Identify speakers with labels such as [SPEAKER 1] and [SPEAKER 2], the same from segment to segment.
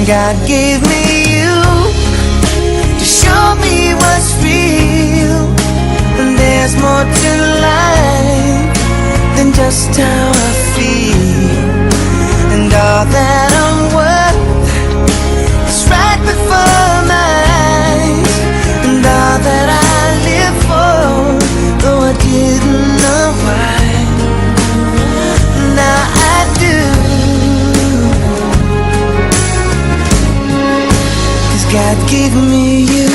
[SPEAKER 1] God gave me you to show me what's real. And there's more to life than just how I feel. And all that I'm worth is right before my eyes. And all that I live for, though I didn't know why, now I do. 'Cause God gave me you.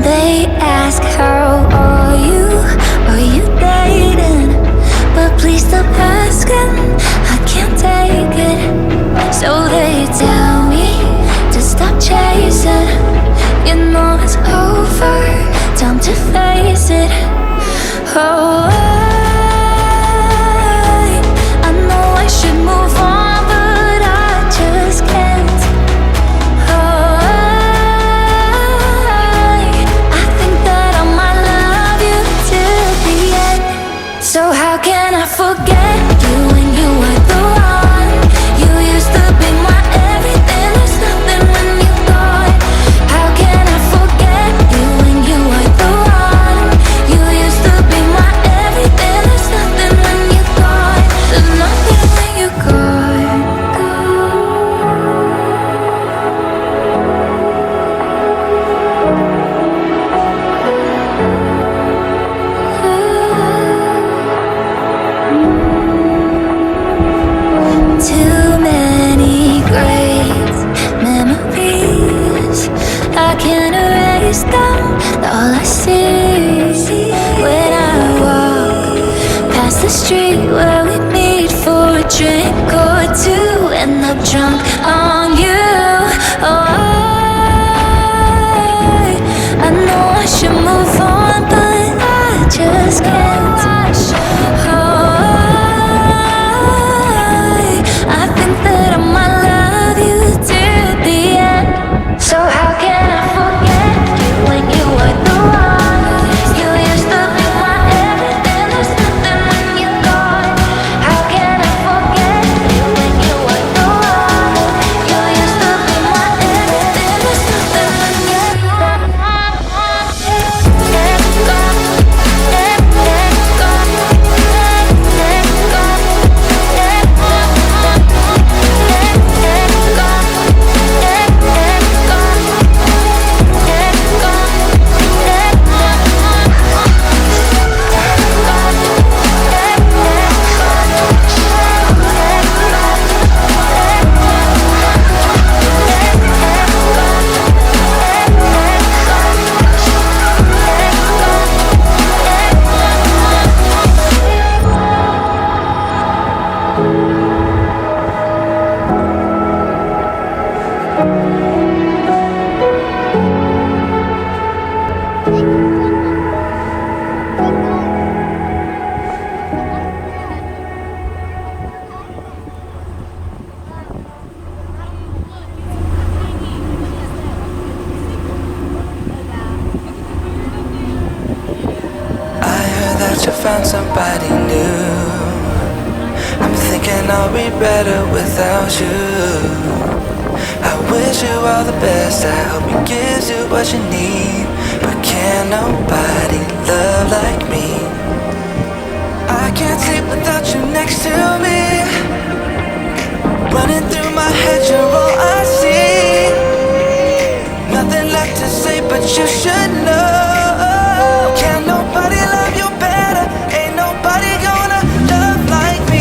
[SPEAKER 2] They ask how are you dating? But please stop asking, I can't take it. So they tell me to stop chasing. You know it's over, time to face it. Oh, I know I should move on, but I just can't. So how can I forget you when you were the one? You used to be my everything, there's nothing when you're gone. How can I forget you when you were the one? You used to be my everything, there's nothing when you're gone. There's nothing when you're gone. Too many great memories, I can't erase them. All I see when I walk past the street where we meet for a drink or two, end up drunk on you. Oh, I know I should move on, but I just can't. I think that I might love you till the end. So how can I forget you when you were the one? You used to be my everything, there's nothing when you're gone. How can I forget you when you were the one? You used to be my everything, there's nothing when you're gone.
[SPEAKER 1] You found somebody new. I'm thinking I'll be better without you. I wish you all the best, I hope he gives you what you need. But can nobody love like me? I can't sleep without you next to me. Running through my head, you're all I see. Nothing left to say, but you should know. Can nobody love you better? Ain't nobody gonna love like me.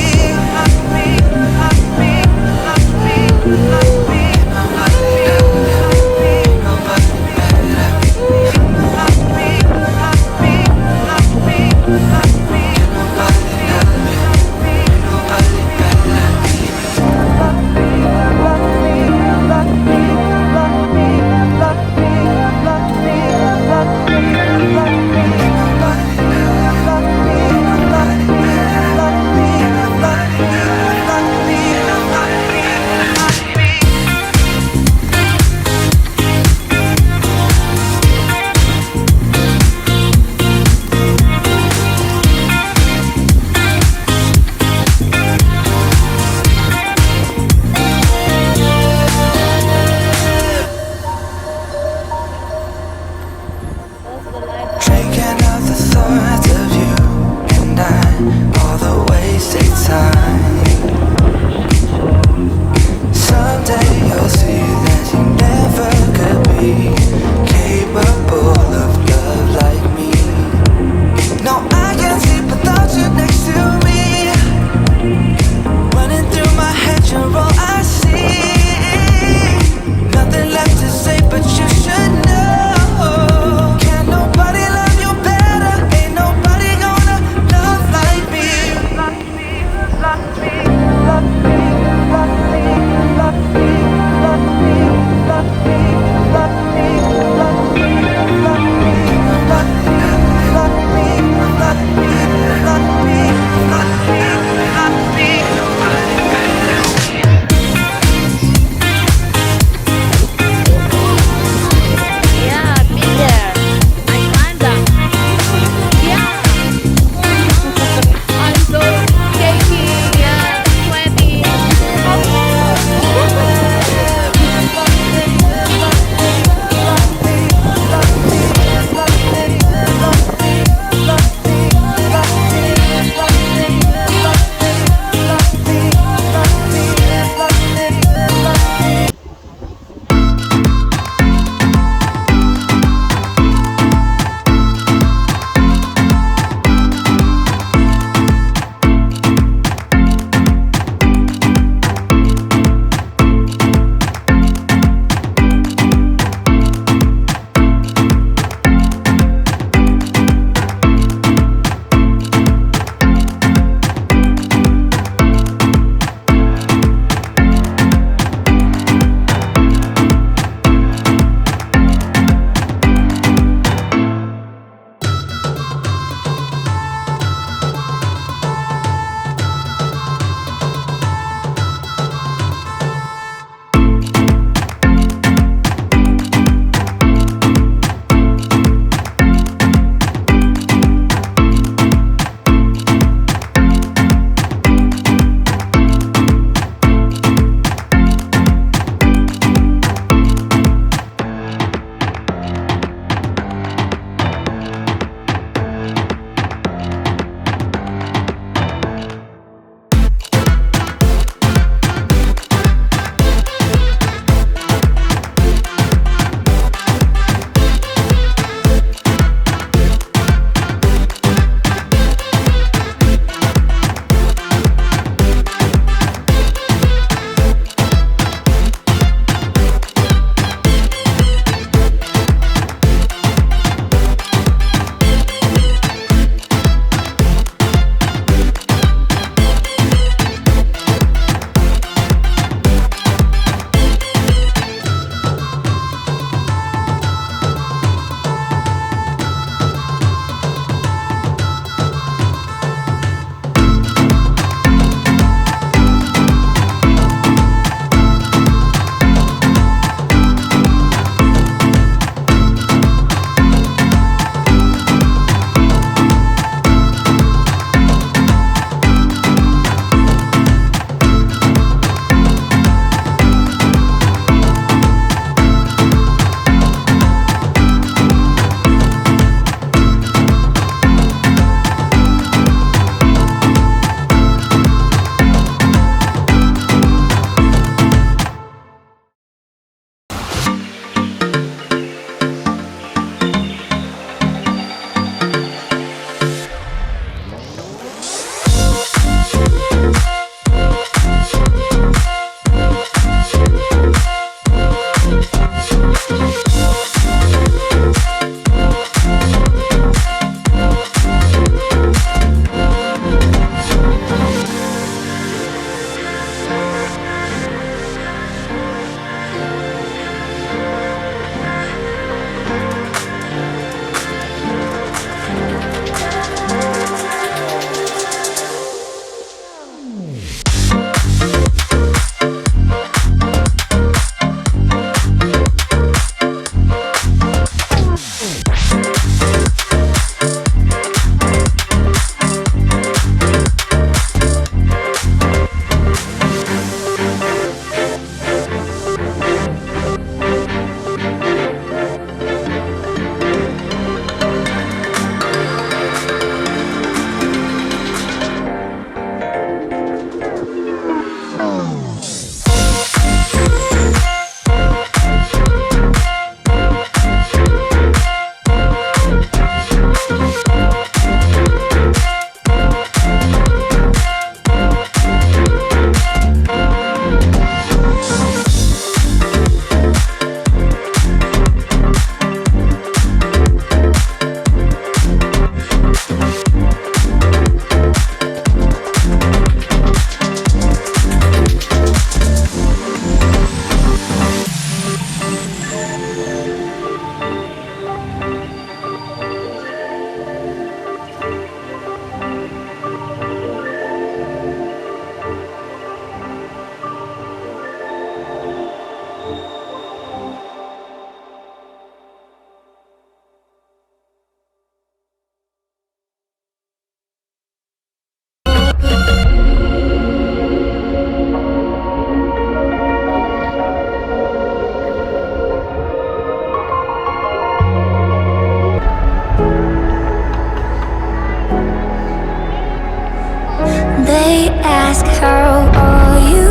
[SPEAKER 2] ask how are you?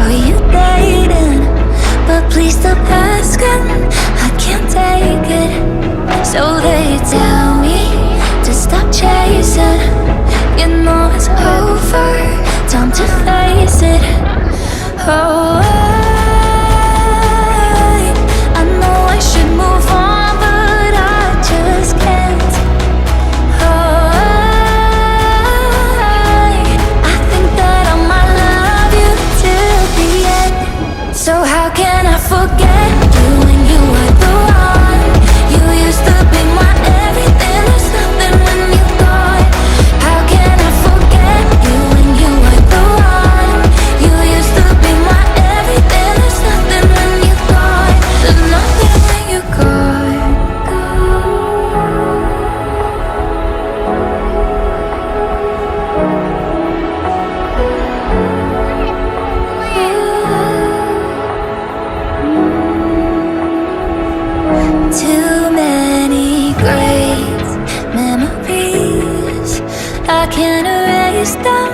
[SPEAKER 2] Are you dating? But please stop asking, I can't take it. So they tell me to stop chasing. You know it's over, time to face it. Oh, I know I should move on, but I just can't. Oh, I think that I might love you till the end. So how can I forget you when you were the one? You used to be my everything, there's nothing when you're gone. How can I forget you when you were the one? You used to be my everything, there's nothing when you're gone. There's nothing when you're gone. Too many great memories, I can't erase them.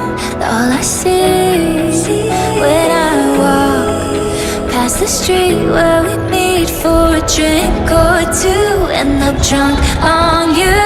[SPEAKER 2] All I see when I walk past the street where we meet for a drink or two, end up drunk on you.